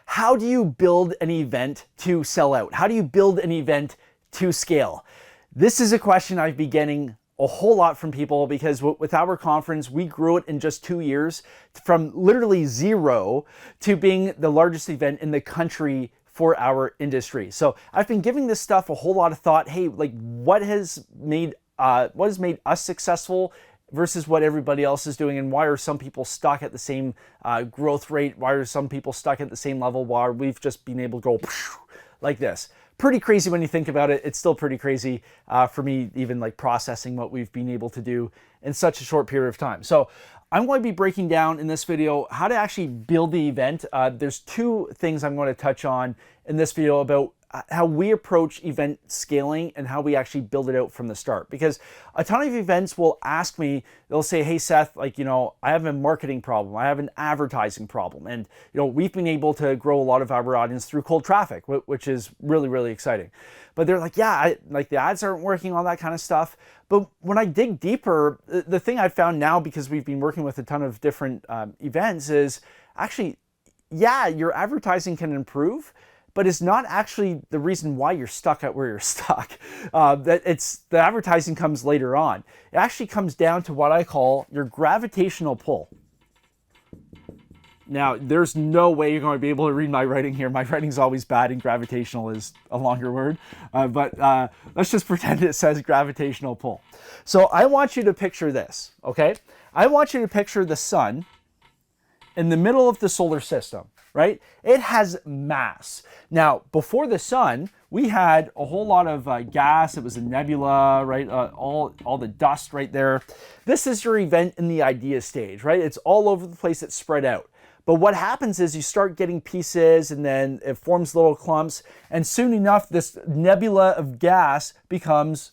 how do you build an event to sell out? How do you build an event to scale? This is a question I've been getting a whole lot from people because with our conference, we grew it in just 2 years from literally zero to being the largest event in the country for our industry. So I've been giving this stuff a whole lot of thought. Hey, like what has made us successful versus what everybody else is doing, and why are some people stuck at the same growth rate? Why are some people stuck at the same level while we've just been able to go like this? Pretty crazy when you think about it. It's still pretty crazy for me, even like processing what we've been able to do in such a short period of time. So I'm going to be breaking down in this video how to actually build the event. There's 2 things I'm going to touch on in this video about how we approach event scaling and how we actually build it out from the start. Because a ton of events will ask me, they'll say, hey Seth, like, you know, I have a marketing problem, I have an advertising problem. And, you know, we've been able to grow a lot of our audience through cold traffic, which is really, really exciting. But they're like, yeah, like the ads aren't working, all that kind of stuff. But when I dig deeper, the thing I've found now, because we've been working with a ton of different events, is actually, yeah, your advertising can improve, but it's not actually the reason why you're stuck at where you're stuck. The advertising comes later on. It actually comes down to what I call your gravitational pull. Now, there's no way you're going to be able to read my writing here. My writing's always bad, and gravitational is a longer word. But let's just pretend it says gravitational pull. So I want you to picture this, okay? I want you to picture the sun in the middle of the solar system, right? It has mass. Now, before the sun, we had a whole lot of gas. It was a nebula, right? All the dust right there. This is your event in the idea stage, right? It's all over the place. It's spread out. But what happens is you start getting pieces, and then it forms little clumps. And soon enough, this nebula of gas becomes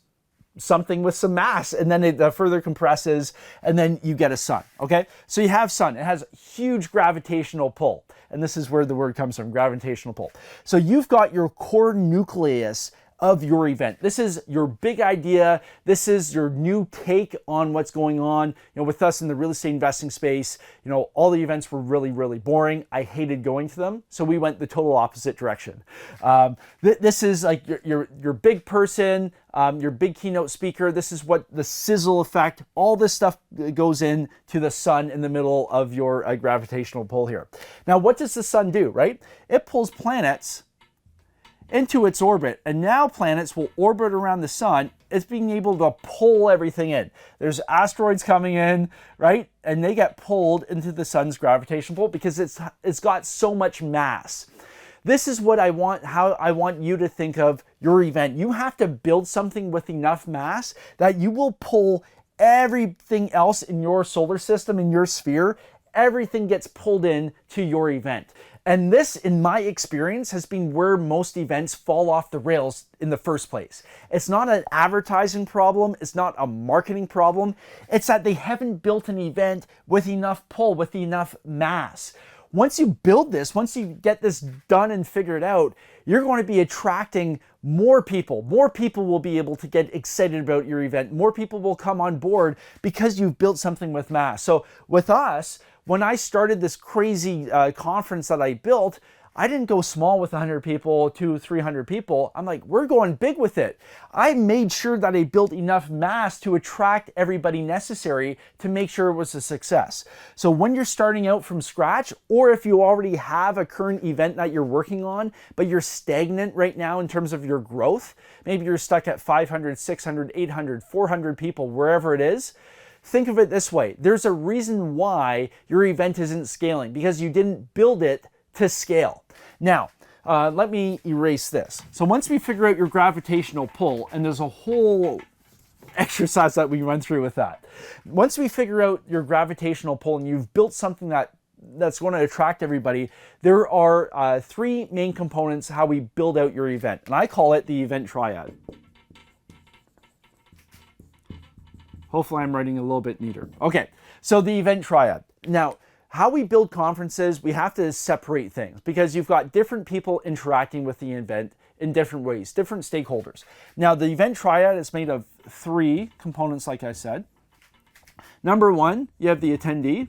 something with some mass, and then it further compresses, and then you get a sun, okay? So you have sun. It has huge gravitational pull, and this is where the word comes from, gravitational pull. So you've got your core nucleus of your event. This is your big idea. This is your new take on what's going on. You know, with us in the real estate investing space, you know, all the events were really, really boring. I hated going to them, so we went the total opposite direction. This is like your big person, your big keynote speaker. This is what the sizzle effect, all this stuff goes in to the sun in the middle of your gravitational pull here. Now, what does the sun do, right? It pulls planets into its orbit, and now planets will orbit around the sun. It's being able to pull everything in. There's asteroids coming in, right? And they get pulled into the sun's gravitational pull because it's got so much mass. This is what how I want you to think of your event. You have to build something with enough mass that you will pull everything else in your solar system, in your sphere. Everything gets pulled in to your event. And this, in my experience, has been where most events fall off the rails in the first place. It's not an advertising problem. It's not a marketing problem. It's that they haven't built an event with enough pull, with enough mass. Once you build this, once you get this done and figured out, you're going to be attracting more people. More people will be able to get excited about your event. More people will come on board because you've built something with mass. So with us, when I started this crazy conference that I built, I didn't go small with 100 people, 200, 300 people. I'm like, we're going big with it. I made sure that I built enough mass to attract everybody necessary to make sure it was a success. So when you're starting out from scratch, or if you already have a current event that you're working on, but you're stagnant right now in terms of your growth, maybe you're stuck at 500, 600, 800, 400 people, wherever it is, think of it this way. There's a reason why your event isn't scaling, because you didn't build it to scale. Now, let me erase this. So once we figure out your gravitational pull, and there's a whole exercise that we run through with that. Once we figure out your gravitational pull and you've built something that's going to attract everybody, there are 3 main components how we build out your event. And I call it the event triad. Hopefully I'm writing a little bit neater. Okay, so the event triad. Now, how we build conferences, we have to separate things because you've got different people interacting with the event in different ways, different stakeholders. Now, the event triad is made of 3 components, like I said. Number 1, you have the attendee.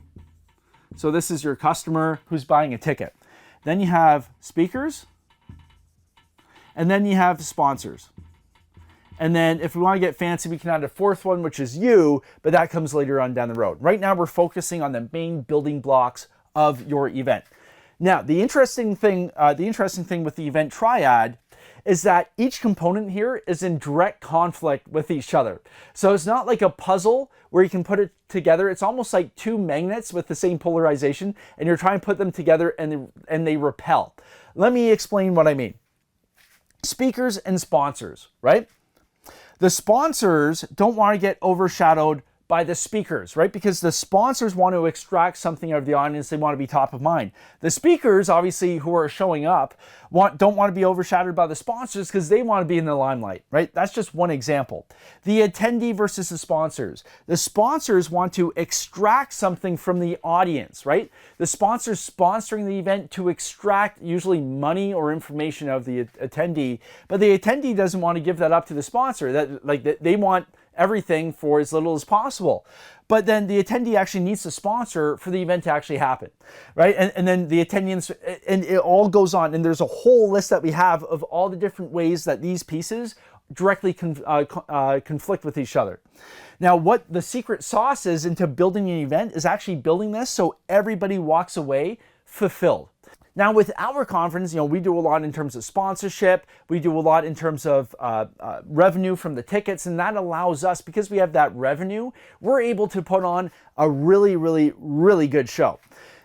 So this is your customer who's buying a ticket. Then you have speakers, and then you have sponsors. And then if we want to get fancy, we can add a fourth one, which is you, but that comes later on down the road. Right now, we're focusing on the main building blocks of your event. Now, the interesting thing with the event triad is that each component here is in direct conflict with each other. So it's not like a puzzle where you can put it together. It's almost like two magnets with the same polarization, and you're trying to put them together and they repel. Let me explain what I mean. Speakers and sponsors, right? The sponsors don't want to get overshadowed by the speakers, right? Because the sponsors want to extract something out of the audience. They want to be top of mind. The speakers, obviously, who are showing up, don't want to be overshadowed by the sponsors because they want to be in the limelight, right? That's just one example. The attendee versus the sponsors. The sponsors want to extract something from the audience, right? The sponsors sponsoring the event to extract usually money or information out of the attendee, but the attendee doesn't want to give that up to the sponsor. They want everything for as little as possible. But then the attendee actually needs to sponsor for the event to actually happen, right? And then the attendee, and it all goes on. And there's a whole list that we have of all the different ways that these pieces directly conflict with each other. Now, what the secret sauce is into building an event is actually building this so everybody walks away fulfilled. Now, with our conference, we do a lot in terms of sponsorship. We do a lot in terms of revenue from the tickets, and that allows us, because we have that revenue, we're able to put on a really, really, really good show.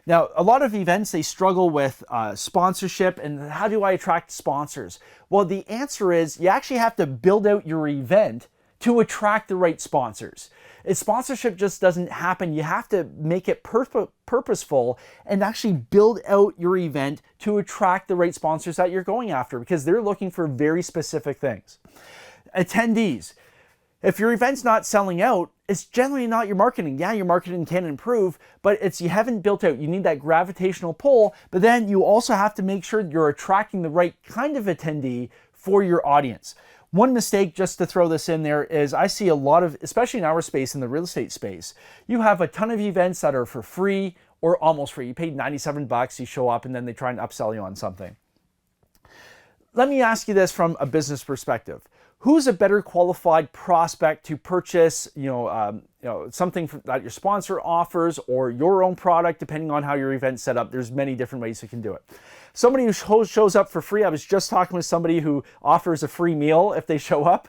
Now, a lot of events, they struggle with sponsorship, and how do I attract sponsors? Well, the answer is you actually have to build out your event to attract the right sponsors. Sponsorship just doesn't happen. You have to make it purposeful and actually build out your event to attract the right sponsors that you're going after, because they're looking for very specific things. Attendees. If your event's not selling out, it's generally not your marketing. Yeah, your marketing can improve, but you haven't built out. You need that gravitational pull, but then you also have to make sure you're attracting the right kind of attendee for your audience. One mistake, just to throw this in there, is I see a lot of, especially in our space, in the real estate space, you have a ton of events that are for free or almost free. You paid $97, you show up, and then they try and upsell you on something. Let me ask you this from a business perspective. Who's a better qualified prospect to purchase, something that your sponsor offers or your own product, depending on how your event's set up? There's many different ways you can do it. Somebody who shows up for free. I was just talking with somebody who offers a free meal if they show up,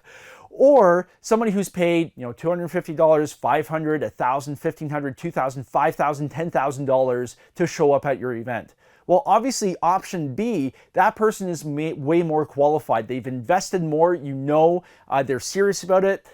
or somebody who's paid, $250, $500, $1,000, $1,500, $2,000, $5,000, $10,000 to show up at your event. Well, obviously, option B, that person is way more qualified. They've invested more, they're serious about it,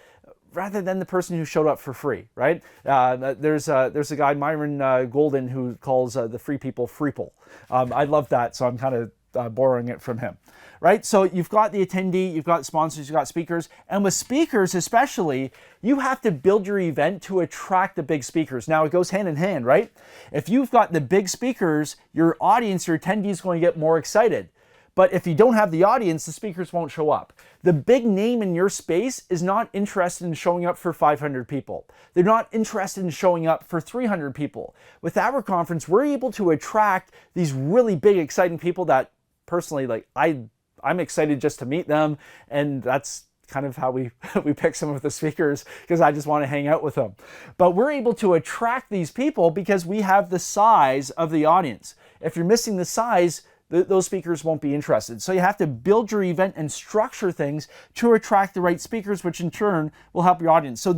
rather than the person who showed up for free, right? There's a guy, Myron Golden, who calls the free people freeple. I love that, so I'm kind of borrowing it from him, right? So you've got the attendee, you've got sponsors, you've got speakers, and with speakers especially, you have to build your event to attract the big speakers. Now, it goes hand in hand, right? If you've got the big speakers, your audience, your attendee is going to get more excited. But if you don't have the audience, the speakers won't show up. The big name in your space is not interested in showing up for 500 people. They're not interested in showing up for 300 people. With our conference, we're able to attract these really big, exciting people that personally, I'm excited just to meet them. And that's kind of how we pick some of the speakers, because I just want to hang out with them. But we're able to attract these people because we have the size of the audience. If you're missing the size, those speakers won't be interested. So you have to build your event and structure things to attract the right speakers, which in turn will help your audience. So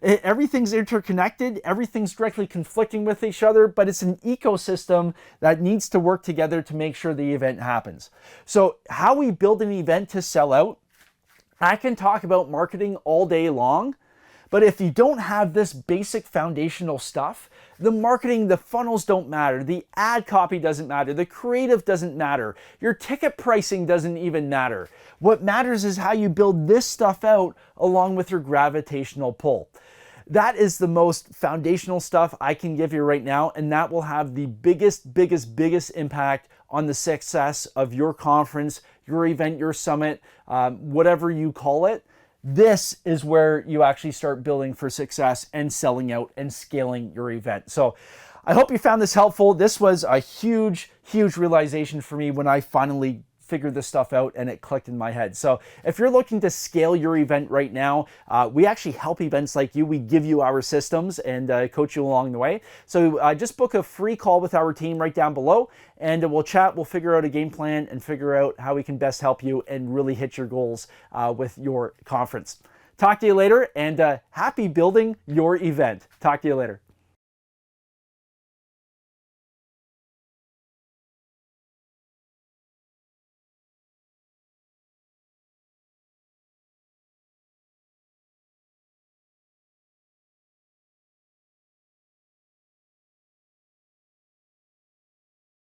everything's interconnected, everything's directly conflicting with each other, but it's an ecosystem that needs to work together to make sure the event happens. So how we build an event to sell out, I can talk about marketing all day long, but if you don't have this basic foundational stuff, the marketing, the funnels don't matter, the ad copy doesn't matter, the creative doesn't matter, your ticket pricing doesn't even matter. What matters is how you build this stuff out along with your gravitational pull. That is the most foundational stuff I can give you right now, and that will have the biggest impact on the success of your conference, your event, your summit, whatever you call it. This is where you actually start building for success and selling out and scaling your event. So I hope you found this helpful. This was a huge realization for me when I finally figured this stuff out and it clicked in my head. So if you're looking to scale your event right now, we actually help events like you. We give you our systems and coach you along the way. So just book a free call with our team right down below, and we'll chat, we'll figure out a game plan and figure out how we can best help you and really hit your goals with your conference. Talk to you later, and happy building your event. Talk to you later.